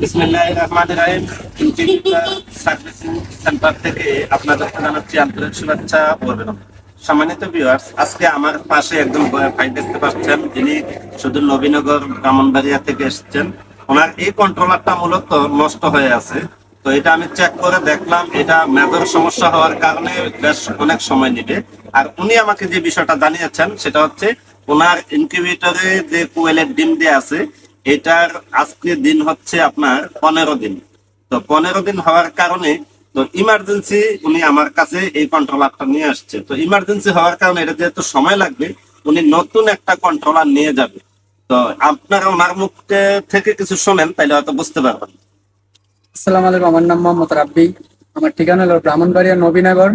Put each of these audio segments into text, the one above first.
বিসমিল্লাহির রহমানির রহিম। Integrated servicing centre থেকে আপনাদেরকে জানাচ্ছি আন্তরিক শুভেচ্ছা ও অভিনন্দন। সম্মানিত ভিউয়ার্স, আজকে আমার পাশে একজন ভাই দেখতে পাচ্ছেন, যিনি শুধু নবীনগর ব্রাহ্মণবাড়িয়া থেকে এসেছেন। ওনার এই কন্ট্রোলারটা মূলত নষ্ট হয়ে আছে। তো এটা আমি চেক করে দেখলাম, এটা মেজর সমস্যা হওয়ার কারণে বেশ অনেক সময় নেবে। আর উনি আমাকে যে বিষয়টা জানিয়েছেন সেটা হচ্ছে, ওনার ইনকিউবেটরে যে কোয়েলের ডিম দিয়ে আছে, এটার আজকে দিন হচ্ছে আপনার 15 দিন। তো 15 দিন হওয়ার কারণে তো ইমার্জেন্সি উনি আমার কাছে এই কন্ট্রোলারটা নিয়ে আসছে। তো ইমার্জেন্সি হওয়ার কারণে এটা যেহেতু সময় লাগবে, উনি নতুন একটা কন্ট্রোলার নিয়ে যাবে। তো আপনারা ওনার মুখ থেকে কিছু শোনেন, তাইলে হয়তো বুঝতে পারবেন। আসসালামু আলাইকুম। আমার নাম মোহাম্মদ রাব্বি। আমার ঠিকানা হলো ব্রাহ্মণবাড়িয়া নবীনগর।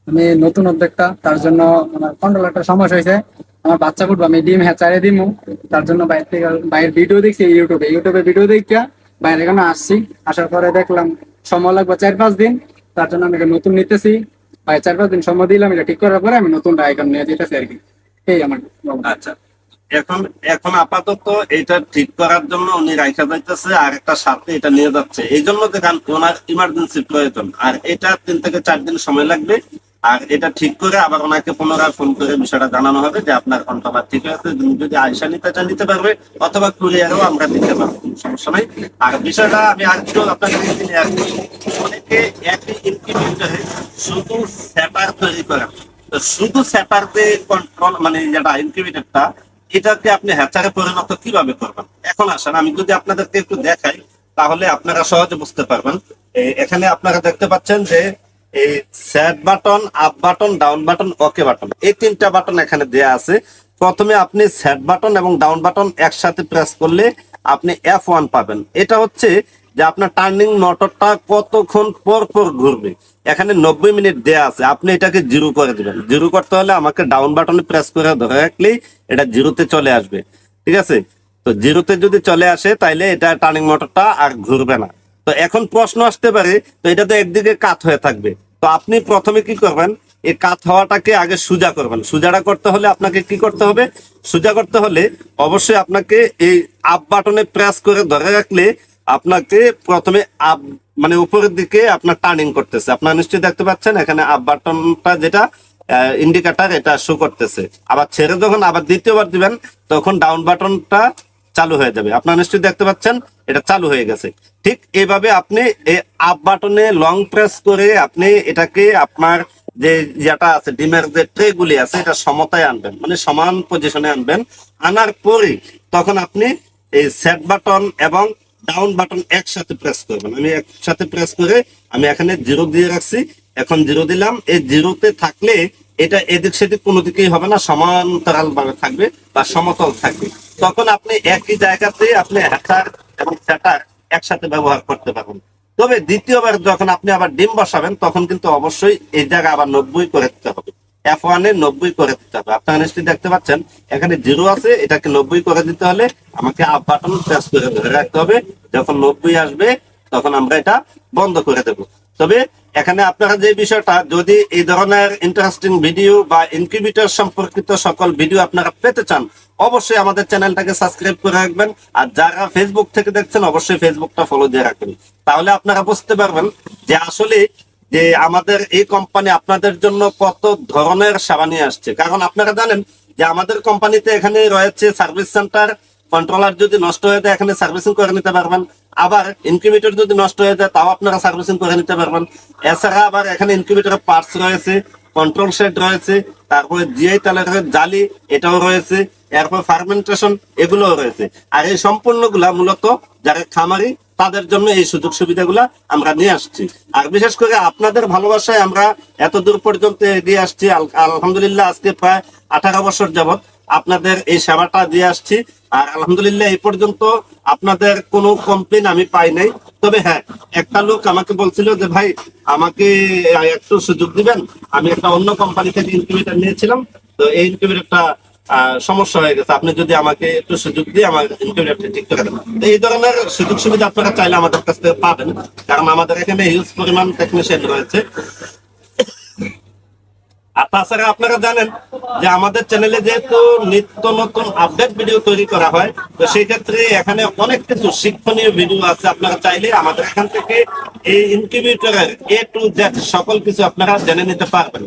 আমি নতুন উদ্যোক্তা, তার জন্য আমার কন্ট্রোলারটা সমস্যা হয়েছে। আমার বাচ্চা ফুটবো, আমি ডিম হ্যাচারে দিমু, তার জন্য বাইরে থেকে বাইরের ভিডিও দেখছি, ইউটিউবে ভিডিও দেখিয়া বাইরে এখানে আসছি। আসার পরে দেখলাম সময় লাগবে 4-5 দিন, তার জন্য আমি এটা নতুন নিতেছি। 4-5 দিন সময় দিলাম, এটা ঠিক করার পরে আমি নতুন এখন নিয়ে যেতেছি আর কি। এই আমার আচ্ছা, এখন এখন আপাতত এটা ঠিক করার জন্য উনি রাইখা যাইতেছে, আর একটা সাথে এটা নিয়ে যাচ্ছে। এই জন্য দেখেন ওনার ইমার্জেন্সি প্রয়োজন, আর এটা 3 থেকে 4 দিন সময় লাগবে। আর এটা ঠিক করে আবার ওনাকে পুনরায় ফোন করে বিষয়টা জানানো হবে যে আপনার কন্ট্রোলার ঠিক আছে। যদি আয়সা নিতে চান নিতে পারবে, অথবা কুরিয়ারও আমরা দিতে পারবো, কোনো সমস্যা নাই। আর বিষয়টা আমি আরেকটু আপনাকে অনেকে একই ইনকিউবেটরে শুধু সেপার তৈরি করেন। তো শুধু সেপার দিয়ে কন্ট্রোল মানে যেটা ইনকিউবেটরটা, এটাকে আপনি হ্যাচারে পরিণত কিভাবে করবেন? এখন আসেন আমি যদি আপনাদেরকে একটু দেখাই, তাহলে আপনারা সহজে বুঝতে পারবেন। এখানে আপনারা দেখতে পাচ্ছেন যে এই set button, up button, down button, okay button, এই 3টা বাটন এখানে দেয়া আছে। প্রথমে আপনি সেট বাটন এবং ডাউন বাটন একসাথে প্রেস করলে আপনি F1 পাবেন। এটা হচ্ছে যে আপনার টার্নিং মোটরটা কতক্ষণ পর পর ঘুরবে। এখানে 90 মিনিট দেয়া আছে, আপনি এটাকে জিরো করে দিবেন। জিরো করতে হলে আমাকে ডাউন বাটনে প্রেস করে ধরে রাখলেই এটা জিরোতে চলে আসবে, ঠিক আছে? তো জিরোতে যদি চলে আসে, তাইলে এটা টার্নিং মোটরটা আর ঘুরবে না। তো এখন প্রশ্ন আসতে পারে, তো এটা তো একদিকে কাত হয়ে থাকবে। তো আপনি প্রথমে কি করবেন, এই কাত হওয়াটাকে আগে সোজা করবেন। সোজাটা করতে হলে আপনাকে কি করতে হবে, সোজা করতে হলে অবশ্যই আপনাকে এই আপ বাটনে প্রেস করে ধরে রাখলে আপনাকে প্রথমে আপ মানে উপরের দিকে আপনার টার্নিং করতেছে। আপনারা নিশ্চয়ই দেখতে পাচ্ছেন এখানে আপ বাটনটা যেটা ইন্ডিকেটর, এটা শো করতেছে। আবার ছেড়ে যখন আবার দ্বিতীয়বার দিবেন, তখন ডাউন বাটনটা চালু হয়ে যাবে। আপনারা নিশ্চয়ই দেখতে পাচ্ছেন এটা চালু হয়ে গেছে। ঠিক এইভাবে আপনি এই আপ বাটনে লং প্রেস করে আপনি এটাকে আপনার যে যেটা আছে ডিমের যে ট্রে গুলি আছে, এটা সমতায় আনবেন, মানে সমান পজিশনে আনবেন। আনার পরে তখন আপনি এই সেট বাটন এবং ডাউন বাটন একসাথে প্রেস করবেন। আমি একসাথে প্রেস করে আমি এখানে জিরো দিয়ে রাখছি। এখন জিরো দিলাম। এই জিরোতে থাকলে এটা এদিক সেদিক কোনো দিকেই হবে না, সমান্তরাল ভাবে থাকবে বা সমতল থাকবে। তখন আপনি একই জায়গাতে আপনি হ্যাচার এবং সেটার একসাথে ব্যবহার করতে পারবেন। তবে দ্বিতীয়বার যখন আপনি আবার ডিম বসাবেন, তখন কিন্তু অবশ্যই এই জায়গা আবার 90 করে দিতে হবে। F1 এ 90 করে দিতে হবে। আপনারা নিশ্চয়ই দেখতে পাচ্ছেন এখানে জিরো আছে, এটাকে 90 করে দিতে হলে আমাকে আপ বাটন প্রেস করে ধরে রাখতে হবে। যখন 90 আসবে, তখন আমরা এটা বন্ধ করে দেব। তবে এখানে আপনারা যে বিষয়টা, যদি এই ধরনের ইন্টারেস্টিং ভিডিও বা ইনকিউবেটর সম্পর্কিত সকল ভিডিও আপনারা পেতে চান, অবশ্যই আমাদের চ্যানেলটাকে সাবস্ক্রাইব করে রাখবেন। আর যারা ফেসবুক থেকে দেখছেন, অবশ্যই ফেসবুকটা ফলো দিয়ে রাখবেন। তাহলে আপনারা বুঝতে পারবেন যে আসলে যে আমাদের এই কোম্পানি আপনাদের জন্য কত ধরনের সেবা নিয়ে আসছে। কারণ আপনারা জানেন যে আমাদের কোম্পানিতে এখানে রয়েছে সার্ভিস সেন্টার। কন্ট্রোলার যদি নষ্ট হয়ে যায়, এখানে সার্ভিসিং করে নিতে পারবেন। আবার ইনকিউবেটর যদি নষ্ট হয়ে যায়, তাও আপনারা সার্ভিসিং করে নিতে পারবেন। এছাড়া আবার এখানে ইনকিউবেটরের পার্টস রয়েছে, কন্ট্রোল শেড রয়েছে, তারপরে জিআই তালের জালি এটাও রয়েছে, এরপর ফার্মেন্টেশন এগুলোও রয়েছে। আর এই সম্পূর্ণগুলা মূলত যারা খামারি, তাদের জন্য এই সুযোগ সুবিধাগুলা আমরা নিয়ে আসছি। আর বিশেষ করে আপনাদের ভালোবাসায় আমরা এত দূর পর্যন্ত এগিয়ে আসছি। আলহামদুলিল্লাহ, আজকে প্রায় 18 বছর যাবত আপনাদের এই সেবাটা দিয়ে আসছি। আর আলহামদুলিল্লাহ, এই পর্যন্ত আপনাদের কোনো কমপ্লেন আমি পাই নাই। তবে হ্যাঁ, একটা লোক আমাকে বলছিল যে ভাই, আমাকে একটু সুযোগ দিবেন, আমি একটা অন্য কোম্পানি থেকে ইনকিউবেটর নিয়েছিলাম, তো এই ইনকিউবেটরটা সমস্যা হয়ে গেছে, আপনি যদি আমাকে একটু সুযোগ দিয়ে আমার ইনকিউবেটরটা ঠিক করে দেন। এই ধরনের সুযোগ সুবিধা আপনারা চাইলে আমাদের কাছ থেকে পাবেন, কারণ আমাদের এখানে হিউজ পরিমাণ টেকনিশিয়ান রয়েছে। আর তাছাড়া আপনারা জানেন যে আমাদের চ্যানেলে যেহেতু নিত্য নতুন আপডেট ভিডিও তৈরি করা হয়, তো সেই ক্ষেত্রে এখানে অনেক কিছু শিক্ষণীয় ভিডিও আছে। আপনারা চাইলে আমাদের এখান থেকে এই ইনকিউবেটরের A to Z সকল কিছু আপনারা জেনে নিতে পারবেন।